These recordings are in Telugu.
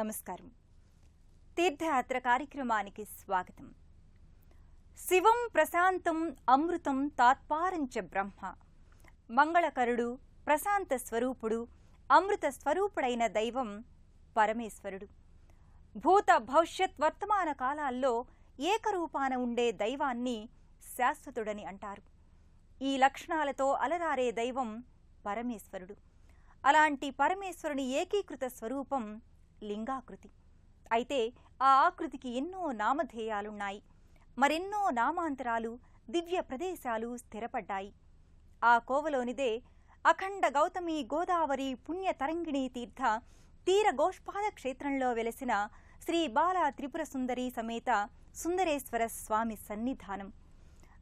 నమస్కారం. తీర్థయాత్ర కార్యక్రమానికి స్వాగతం. శివం ప్రశాంతం అమృతం తాత్పారంచ బ్రహ్మ. మంగళకరుడు, ప్రశాంత స్వరూపుడు, అమృత స్వరూపుడైన దైవం పరమేశ్వరుడు. భూత భవిష్యత్ వర్తమాన కాలాల్లో ఏకరూపాన ఉండే దైవాన్ని శాశ్వతుడని అంటారు. ఈ లక్షణాలతో అలరారే దైవం పరమేశ్వరుడు. అలాంటి పరమేశ్వరుని ఏకీకృత స్వరూపం లింగాకృతి. అయితే ఆ ఆకృతికి ఎన్నో నామధేయాలున్నాయి. మరెన్నో నామాంతరాలు, దివ్య ప్రదేశాలు స్థిరపడ్డాయి. ఆ కోవలోనిదే అఖండ గౌతమి గోదావరి పుణ్య తరంగిణీ తీర్థ తీర గోష్పాద క్షేత్రంలో వెలసిన శ్రీ బాలా త్రిపుర సుందరి సమేత సుందరేశ్వర స్వామి సన్నిధానం.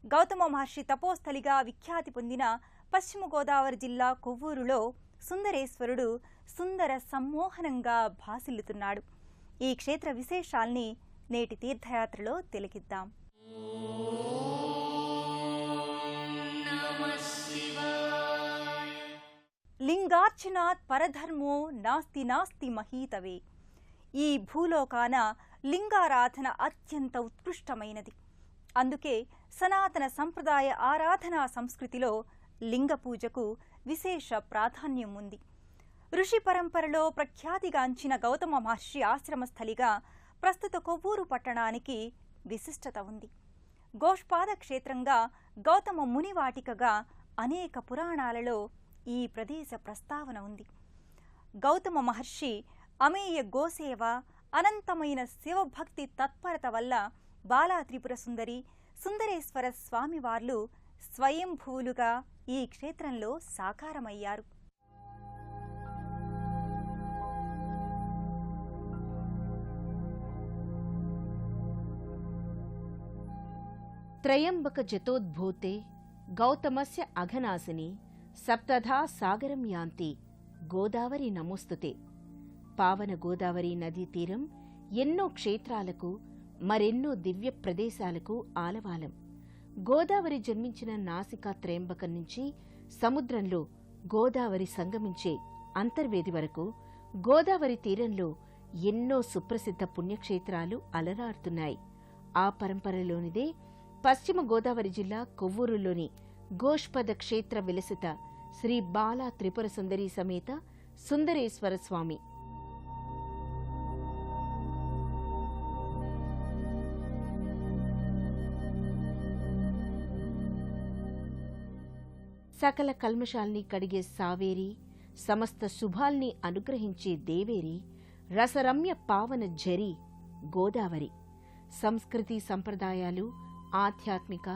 గౌతమ మహర్షి తపోస్థలిగా విఖ్యాతి పొందిన పశ్చిమ గోదావరి జిల్లా కొవ్వూరులో సుందరేశ్వరుడు సుందర సమ్మోహనంగా భాసిల్లుతున్నాడు. ఈ క్షేత్ర విశేషాల్ని నేటి తీర్థయాత్రలో తిలకిద్దాం. లింగార్చనాత్ పరధర్మో నాస్తి నాస్తి మహీతవే. ఈ భూలోకాన లింగారాధన అత్యంత ఉత్కృష్టమైనది. అందుకే సనాతన సంప్రదాయ ఆరాధనా సంస్కృతిలో లింగ పూజకు విశేష ప్రాధాన్యం ఉంది. ఋషి పరంపరలో ప్రఖ్యాతిగాంచిన గౌతమ మహర్షి ఆశ్రమస్థలిగా ప్రస్తుత కొవ్వూరు పట్టణానికి విశిష్టత ఉంది. గోష్పాద క్షేత్రంగా, గౌతమ మునివాటికగా అనేక పురాణాలలో ఈ ప్రదేశ ప్రస్తావన ఉంది. గౌతమ మహర్షి అమేయ గోసేవ, అనంతమైన శివభక్తి తత్పరత వల్ల బాలా త్రిపుర సుందరి, సుందరేశ్వర స్వామివార్లు స్వయంభూలుగా ఈ క్షేత్రంలో సాకారమయ్యారు. త్రయంబక జతోద్భూతే గౌతమస్య అఘనాశిని సప్తధా సాగరం యాంతి గోదావరి నమోస్తుతే. పావన గోదావరి నదీ తీరం ఎన్నో క్షేత్రాలకు, మరెన్నో దివ్య ప్రదేశాలకు ఆలవాలం. గోదావరి జన్మించిన నాసికా త్రయంబకం నుంచి సముద్రంలో గోదావరి సంగమించే అంతర్వేది వరకు గోదావరి తీరంలో ఎన్నో సుప్రసిద్ధ పుణ్యక్షేత్రాలు అలరారుతున్నాయి. ఆ పరంపరలోనిదే పశ్చిమ గోదావరి జిల్లా కొవ్వూరులోని గోష్పద క్షేత్ర విలసిత శ్రీ బాలా త్రిపుర సుందరి సమేత సుందరేశ్వర స్వామి. సకల కల్మషాల్ని కడిగే సావేరి, సమస్త శుభాల్ని అనుగ్రహించే దేవేరి, రసరమ్య పావన జరి గోదావరి. సంస్కృతి సంప్రదాయాలు, ఆధ్యాత్మిక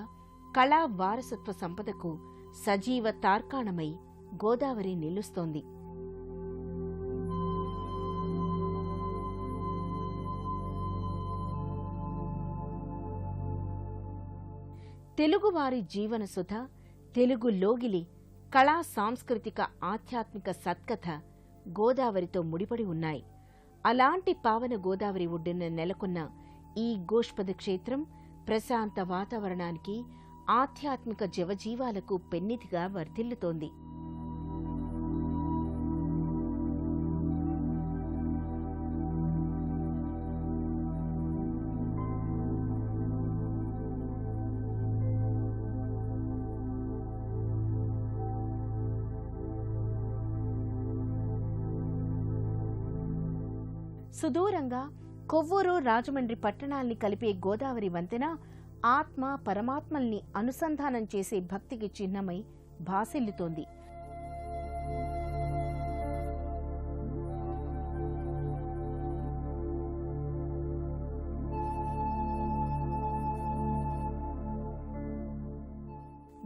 కళా వారసత్వ సంపదకు సజీవ తార్కాణమై గోదావరి నిలుస్తోంది. తెలుగువారి జీవనసుధ, తెలుగు లోగిలి, కళా సాంస్కృతిక ఆధ్యాత్మిక సత్కథ గోదావరితో ముడిపడి ఉన్నాయి. అలాంటి పావన గోదావరి ఒడ్డున నెలకొన్న ఈ గోష్పద క్షేత్రం ప్రశాంత వాతావరణానికి, ఆధ్యాత్మిక జవజీవాలకు పెన్నిధిగా వర్ధిల్లుతోంది. సుదూరంగా కొవ్వూరు, రాజమండ్రి పట్టణాల్ని కలిపే గోదావరి వంతెన ఆత్మ పరమాత్మల్ని అనుసంధానం చేసే భక్తికి చిహ్నమై భాసిల్లుతోంది.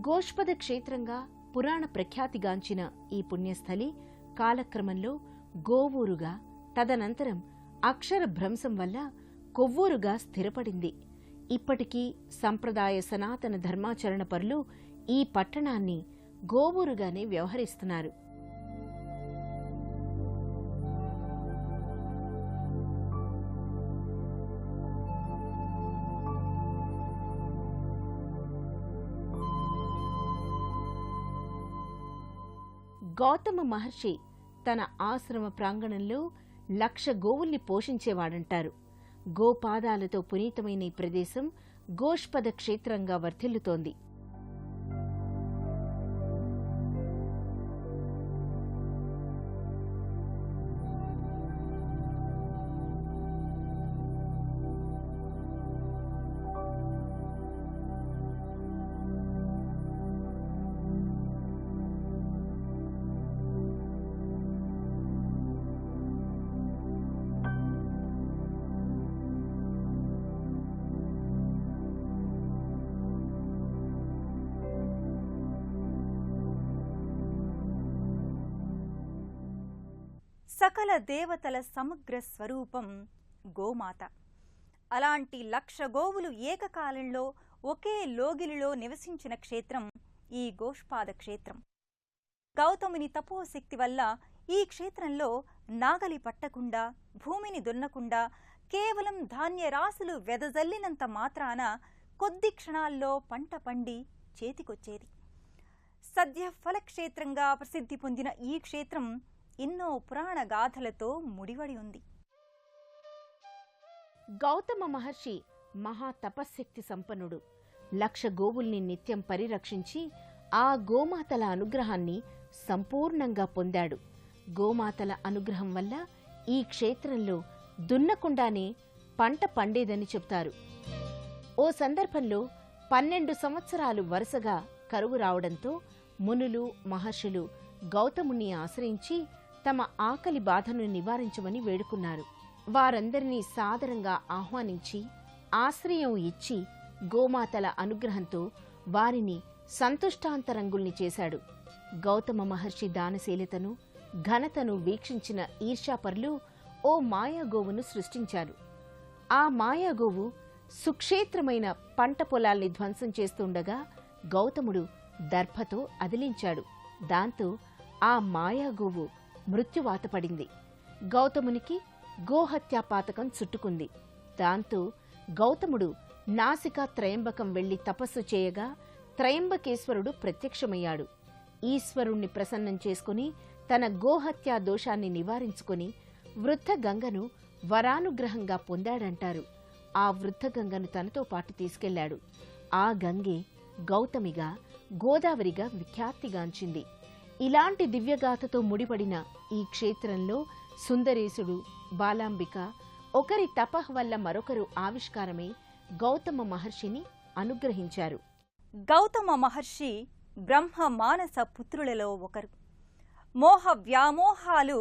గోష్పద క్షేత్రంగా పురాణ ప్రఖ్యాతిగాంచిన ఈ పుణ్యస్థలి కాలక్రమంలో గోవూరుగా, తదనంతరం అక్షర భ్రంశం వల్ల కొవ్వూరుగా స్థిరపడింది. ఇప్పటికీ సంప్రదాయ సనాతన ధర్మాచరణ పరులు ఈ పట్టణాన్ని గోవూరుగానే వ్యవహరిస్తున్నారు. గౌతమ మహర్షి తన ఆశ్రమ ప్రాంగణంలో 1,00,000 గోవుల్ని పోషించేవాడంటారు. గోపాదాలతో పునీతమైన ఈ ప్రదేశం గోష్పద క్షేత్రంగా వర్ధిల్లుతోంది. సకల దేవతల సమగ్ర స్వరూపం గోమాత. అలాంటి 1,00,000 గోవులు ఏకకాలంలో ఒకే లోగిలిలో నివసించిన క్షేత్రం ఈ గోష్పాద క్షేత్రం. గౌతముని తపోశక్తి వల్ల ఈ క్షేత్రంలో నాగలి పట్టకుండా, భూమిని దున్నకుండా కేవలం ధాన్యరాశులు వెదజల్లినంత మాత్రాన కొద్ది క్షణాల్లో పంట పండి చేతికొచ్చేది. సద్య ఫలక్షేత్రంగా ప్రసిద్ధి పొందిన ఈ క్షేత్రం ఎన్నో పురాణ గాథలతో ముడివడి ఉంది. గౌతమ మహర్షి మహా తపశ్శక్తి సంపన్నుడు. 1,00,000 గోవుల్ని నిత్యం పరిరక్షించి ఆ గోమాతల అనుగ్రహాన్ని సంపూర్ణంగా పొందాడు. గోమాతల అనుగ్రహం వల్ల ఈ క్షేత్రంలో దున్నకుండానే పంట పండేదని చెప్తారు. ఓ సందర్భంలో 12 సంవత్సరాలు వరుసగా కరువు రావడంతో మునులు, మహర్షులు గౌతముని ఆశ్రయించి తమ ఆకలి బాధను నివారించమని వేడుకున్నారు. వారందరినీ సాదరంగా ఆహ్వానించి ఆశ్రయం ఇచ్చి గోమాతల అనుగ్రహంతో వారిని సంతుష్టాంతరంగుల్ని చేశాడు. గౌతమ మహర్షి దానశీలతను, ఘనతను వీక్షించిన ఈర్ష్యాపరులు ఓ మాయాగోవును సృష్టించారు. ఆ మాయాగోవు సుక్షేత్రమైన పంట పొలాల్ని ధ్వంసం చేస్తుండగా గౌతముడు దర్భతో అదిలించాడు. దాంతో ఆ మాయాగోవు మృత్యువాత పడింది. గౌతమునికి గోహత్యాపాతకం చుట్టుకుంది. దాంతో గౌతముడు నాసికా త్రయంబకం వెళ్లి తపస్సు చేయగా త్రయంబకేశ్వరుడు ప్రత్యక్షమయ్యాడు. ఈశ్వరుణ్ణి ప్రసన్నం చేసుకుని తన గోహత్యా దోషాన్ని నివారించుకుని వృద్ధ గంగను వరానుగ్రహంగా పొందాడంటారు. ఆ వృద్ధ గంగను తనతో పాటు తీసుకెళ్లాడు. ఆ గంగే గౌతమిగా, గోదావరిగా విఖ్యాతిగాంచింది. ఇలాంటి దివ్యగాథతో ముడిపడిన ఈ క్షేత్రంలో సుందరేశుడు, బాలాంబిక ఒకరి తపః వల్ల మరొకరు ఆవిష్కారమై గౌతమ మహర్షిని అనుగ్రహించారు. గౌతమ మహర్షి బ్రహ్మ మానస పుత్రులలో ఒకరు. మోహ వ్యామోహాలు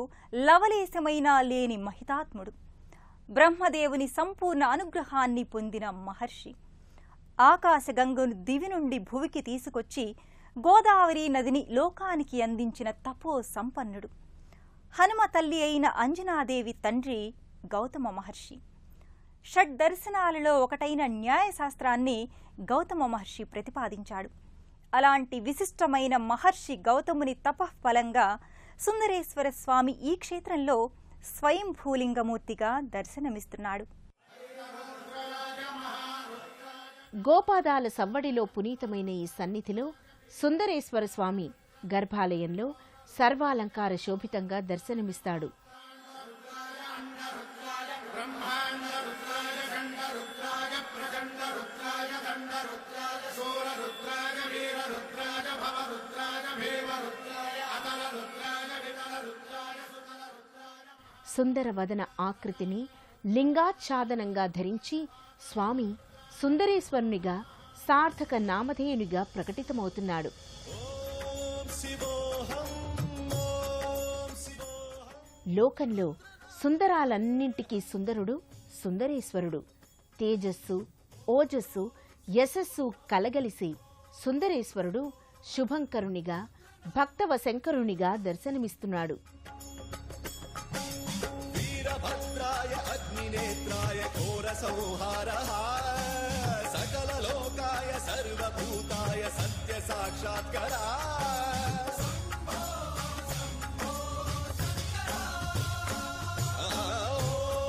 లవలేశమైనా లేని మహితాత్ముడు. బ్రహ్మదేవుని సంపూర్ణ అనుగ్రహాన్ని పొందిన మహర్షి ఆకాశగంగను దివి నుండి భువికి తీసుకొచ్చి గోదావరి నదిని లోకానికి అందించిన తపో సంపన్నుడు. హనుమ తల్లి అయిన అంజనాదేవి తండ్రి గౌతమ మహర్షి. షడ్దర్శనాలలో ఒకటైన న్యాయశాస్త్రాన్ని గౌతమ మహర్షి ప్రతిపాదించాడు. అలాంటి విశిష్టమైన మహర్షి గౌతముని తపఃఫలంగా సుందరేశ్వర స్వామి ఈ క్షేత్రంలో స్వయంభూలింగమూర్తిగా దర్శనమిస్తున్నాడు. గోపాదాల సవ్వడిలో పునీతమైన ఈ సన్నిధిలో సుందరేశ్వర స్వామి గర్భాలయంలో సర్వాలంకార శోభితంగా దర్శనమిస్తాడు. సుందరవదన ఆకృతిని లింగాచ్ఛాదనంగా ధరించి స్వామి సుందరేశ్వరునిగా సార్థక నామధేయునిగా ప్రకటితమవుతున్నాడు. లోకంలో సుందరాలన్నింటికీ సుందరుడు సుందరేశ్వరుడు. తేజస్సు, ఓజస్సు, యశస్సు కలగలిసి సుందరేశ్వరుడు శుభంకరునిగా, భక్తవశంకరునిగా దర్శనమిస్తున్నాడు. సకల లోకాయ సర్వభూతాయ సత్య సాక్షాత్కరా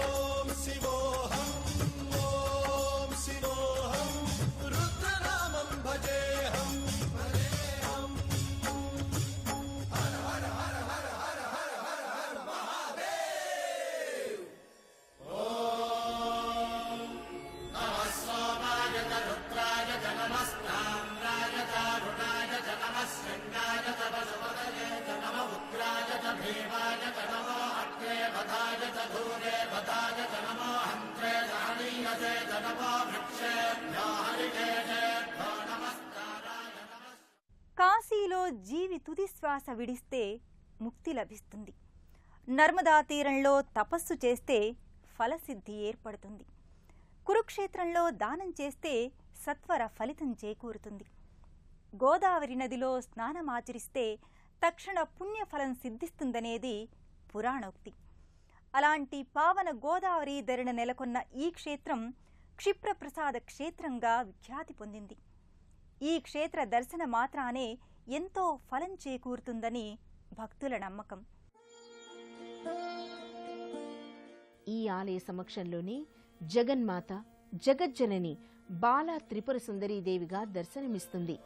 ఓం శివోహం ఓం శివోహం రుద్రనామం భజేహం భజేహం హర హర హర హర హర హర హర హర మహాదేవ్. జీవి తుది శ్వాస విడిస్తే ముక్తి లభిస్తుంది. నర్మదా తీరంలో తపస్సు చేస్తే ఫలసిద్ధి ఏర్పడుతుంది. కురుక్షేత్రంలో దానం చేస్తే సత్వర ఫలితం చేకూరుతుంది. గోదావరి నదిలో స్నానమాచరిస్తే తక్షణ పుణ్యఫలం సిద్ధిస్తుందనేది పురాణోక్తి. అలాంటి పావన గోదావరి ధరణ నెలకొన్న ఈ క్షేత్రం క్షిప్రప్రసాద క్షేత్రంగా విఖ్యాతి పొందింది. ఈ క్షేత్ర దర్శన మాత్రానే ఎంతో ఫలం చేకూరుతుందని భక్తుల నమ్మకం. ఈ ఆలయ సమక్షంలోనే జగన్మాత జగజ్జనని బాలా త్రిపుర సుందరీదేవిగా దర్శనమిస్తుంది.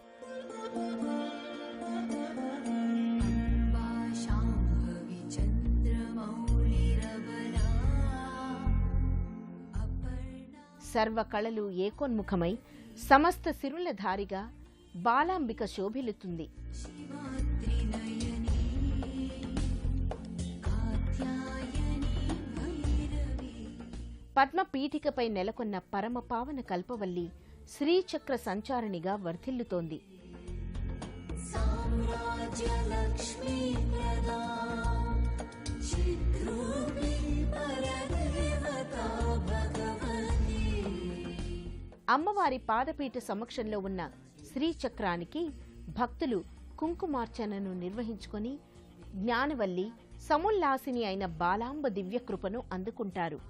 సర్వ కళలు ఏకోన్ముఖమై సమస్త సిరులధారిగా బాలాంబిక శోభిల్లుతుంది. పద్మపీఠికపై నెలకొన్న పరమ పావన కల్పవల్లి శ్రీచక్ర సంచారిణిగా వర్ధిల్లుతోంది. అమ్మవారి పాదపీఠ సమక్షంలో ఉన్న శ్రీచక్రానికి భక్తులు కుంకుమార్చనను నిర్వహించుకొని జ్ఞానవల్లి సముల్లాసిని అయిన బాలాంబ దివ్యకృపను అందుకుంటారు.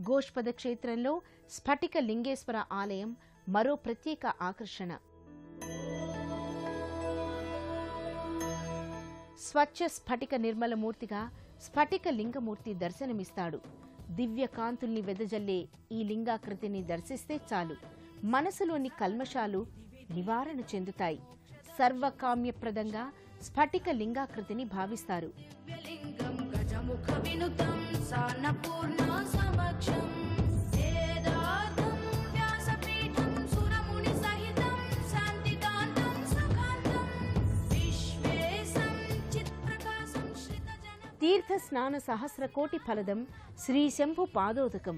గోష్పద క్షేత్రంలో స్ఫటిక లింగేశ్వర ఆలయం మరో ప్రత్యేక ఆకర్షణ. స్వచ్ఛ స్ఫటిక నిర్మలమూర్తిగా స్ఫటిక లింగమూర్తి దర్శనమిస్తాడు. దివ్య కాంతుల్ని వెదజల్లే ఈ లింగాకృతిని దర్శిస్తే చాలు మనసులోని కల్మషాలు నివారణ చెందుతాయి. సర్వకామ్యప్రదంగా స్ఫటిక లింగాకృతిని భావిస్తారు. తీర్థ స్నాన సహస్రకోటి ఫలదం శ్రీ శంభు పాదోదకం.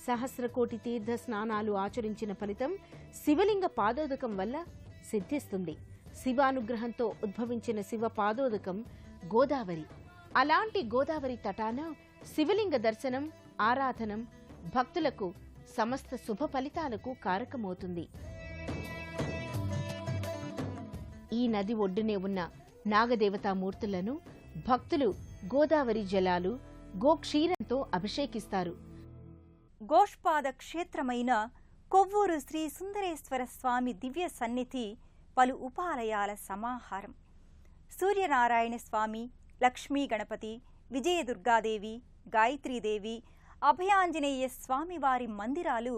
సహస్రకోటి తీర్థ స్నానాలు ఆచరించిన ఫలితం శివలింగ పాదోదకం వల్ల సిద్ధిస్తుంది. శివానుగ్రహంతో ఉద్భవించిన శివ పాదోదకం గోదావరి. అలాంటి గోదావరి తటాన శివలింగ దర్శనం ఆరాధనం భక్తులకు సమస్త శుభ ఫలితాలకు కారకమవుతుంది. ఈ నది ఒడ్డునే ఉన్న నాగదేవతామూర్తులను భక్తులు గోదావరి జలాలు గోక్షీరంతో అభిషేకిస్తారు. గోష్పాద క్షేత్రమైన కొవ్వూరు శ్రీ సుందరేశ్వర స్వామి దివ్య సన్నిధి పలు ఉపాలయాల సమాహారం. సూర్యనారాయణ స్వామి, లక్ష్మీ గణపతి, విజయదుర్గాదేవి, గాయత్రీదేవి, అభయాంజనేయ స్వామివారి మందిరాలు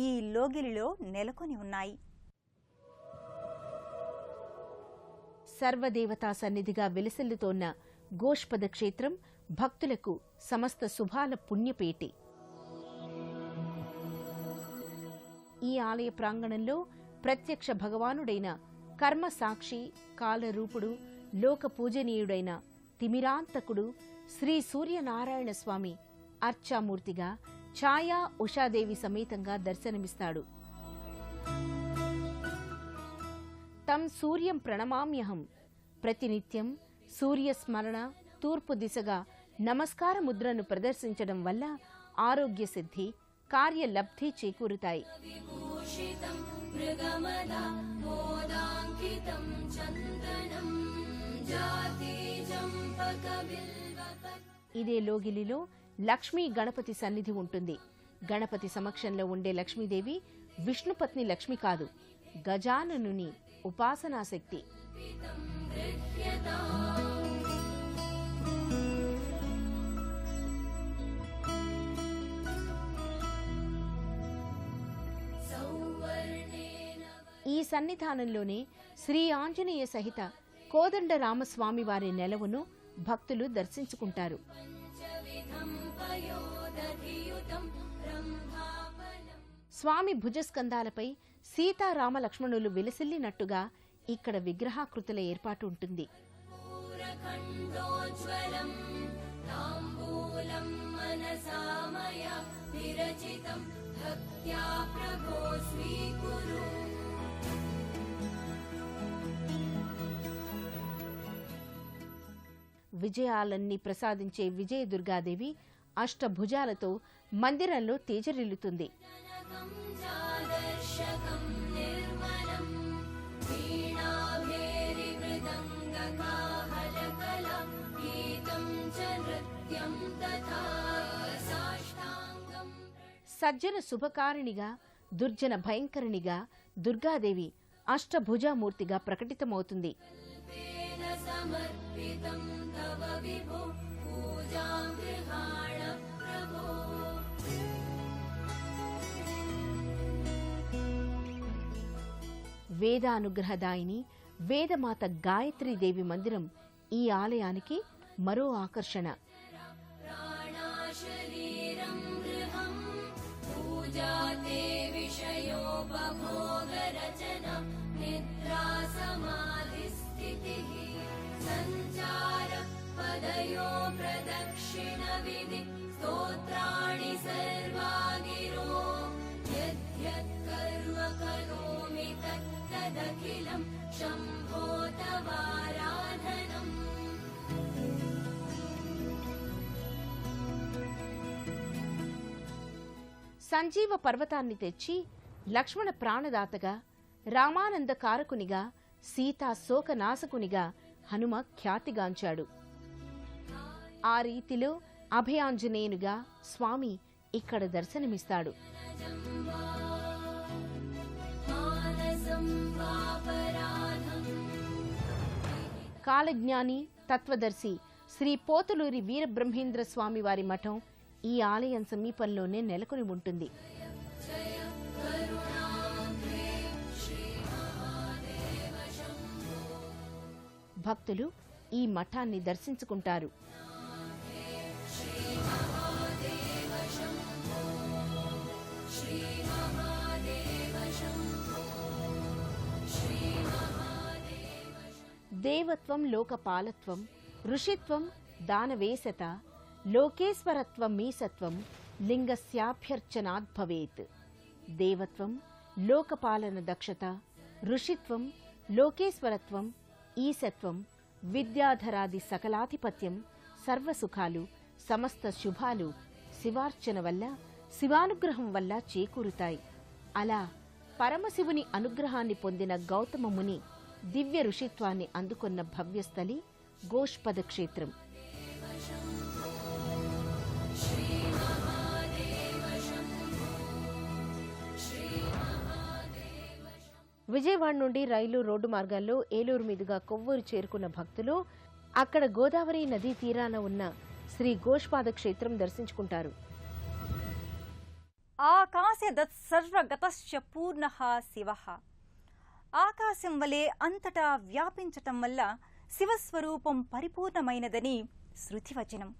ఈ లోగిలిలో నెలకొని ఉన్నాయి. సర్వదేవతా సన్నిధిగా వెలిసిల్లుతోన్న గోష్పద క్షేత్రం భక్తులకు సమస్త శుభాల పుణ్యపేటి. ఈ ఆలయ ప్రాంగణంలో ప్రత్యక్ష భగవానుడైన కర్మ సాక్షి కాలరూపుడు లోక పూజనీయుడైన తిమిరాంతకుడు శ్రీ సూర్యనారాయణ స్వామి అర్చామూర్తిగా ఛాయా ఉషాదేవి సమేతంగా దర్శనమిస్తాడు. తం సూర్యం ప్రణమామ్యహం. ప్రతినిత్యం సూర్యస్మరణ తూర్పు దిశగా నమస్కార ముద్రను ప్రదర్శించడం వల్ల ఆరోగ్య సిద్ధి కార్యలబ్ధి చేకూరుతాయి. ఇదే లోగిలిలో లక్ష్మీ గణపతి సన్నిధి ఉంటుంది. గణపతి సమక్షంలో ఉండే లక్ష్మీదేవి విష్ణుపత్ని లక్ష్మి కాదు, గజాననుని ఉపాసనాశక్తి. ఈ సన్నిధానంలోనే శ్రీ ఆంజనేయ సహిత కోదండ రామస్వామి వారి నెలవును భక్తులు దర్శించుకుంటారు. స్వామి భుజస్కంధాలపై సీతారామ లక్ష్మణులు విలసిల్లినట్టుగా ఇక్కడ విగ్రహాకృతుల ఏర్పాటు ఉంటుంది. విజయాలన్నీ ప్రసాదించే విజయదుర్గాదేవి అష్టభుజాలతో మందిరంలో తేజరిల్లుతుంది. సజ్జన శుభకారిణిగా, దుర్జన భయంకరిణిగా దుర్గాదేవి అష్టభుజామూర్తిగా ప్రకటితమవుతుంది. వేదానుగ్రహదాయిని వేదమాత గాయత్రీదేవి మందిరం ఈ ఆలయానికి మరో ఆకర్షణ. సంజీవ పర్వతాన్ని తెచ్చి లక్ష్మణ ప్రాణదాతగా, రామానంద కారకునిగా, సీతా శోకనాశకునిగా హనుమ ఖ్యాతిగాంచాడు. ఆ రీతిలో అభయాంజనేయునిగా స్వామి ఇక్కడ దర్శనమిస్తాడు. కాలజ్ఞాని, తత్వదర్శి శ్రీ పోతులూరి వీరబ్రహ్మేంద్ర స్వామి వారి మఠం ఈ ఆలయం సమీపంలోనే నెలకొని ఉంటుంది. భక్తులు ఈ మఠాన్ని దర్శించుకుంటారు. దేవత్వం లోకపాలత్వం, ఋషిత్వం దానవేశత, లోకేశ్వరత్వం మీసత్వం లింగస్యాభ్యర్చనాద్భవేత్. దేవత్వం లోకపాలన దక్షత, ఋషిత్వం లోకేశ్వరత్వం, ఈశత్వం విద్యాధరాది సకలాధిపత్యం, సర్వసుఖాలు సమస్త శుభాలు శివార్చన వల్ల, శివానుగ్రహం వల్ల చేకూరుతాయి. అలా పరమశివుని అనుగ్రహాన్ని పొందిన గౌతమ ముని దివ్య ఋషిత్వాన్ని అందుకున్న భవ్యస్థలి గోష్పద క్షేత్రం. విజయవాడ నుండి రైలు, రోడ్డు మార్గాల్లో ఏలూరు మీదుగా కొవ్వూరు చేరుకున్న భక్తులు అక్కడ గోదావరి నదీ తీరాన ఉన్న శ్రీ గోష్పాద క్షేత్రం దర్శించుకుంటారు. ఆకాశదత్ సర్వగతశ్చ పూర్ణః శివః. ఆకాశం వలె అంతటా వ్యాపించటం వల్ల శివస్వరూపం పరిపూర్ణమైనదని శృతివచనం.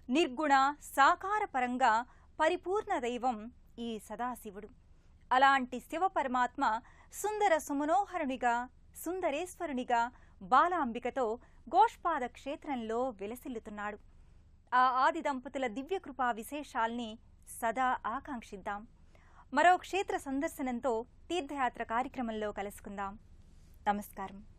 నిర్గుణ సాకారపరంగా పరిపూర్ణ దైవం ఈ సదాశివుడు. అలాంటి శివ పరమాత్మ సుందర సుమనోహరునిగా, సుందరేశ్వరునిగా బాలాంబికతో గోష్పాద క్షేత్రంలో విలసిల్లుతున్నాడు. ఆ ఆది దంపతుల దివ్యకృపా విశేషాల్ని సదా ఆకాంక్షిద్దాం. మరో క్షేత్ర సందర్శనంతో తీర్థయాత్ర కార్యక్రమంలో కలుసుకుందాం. నమస్కారం.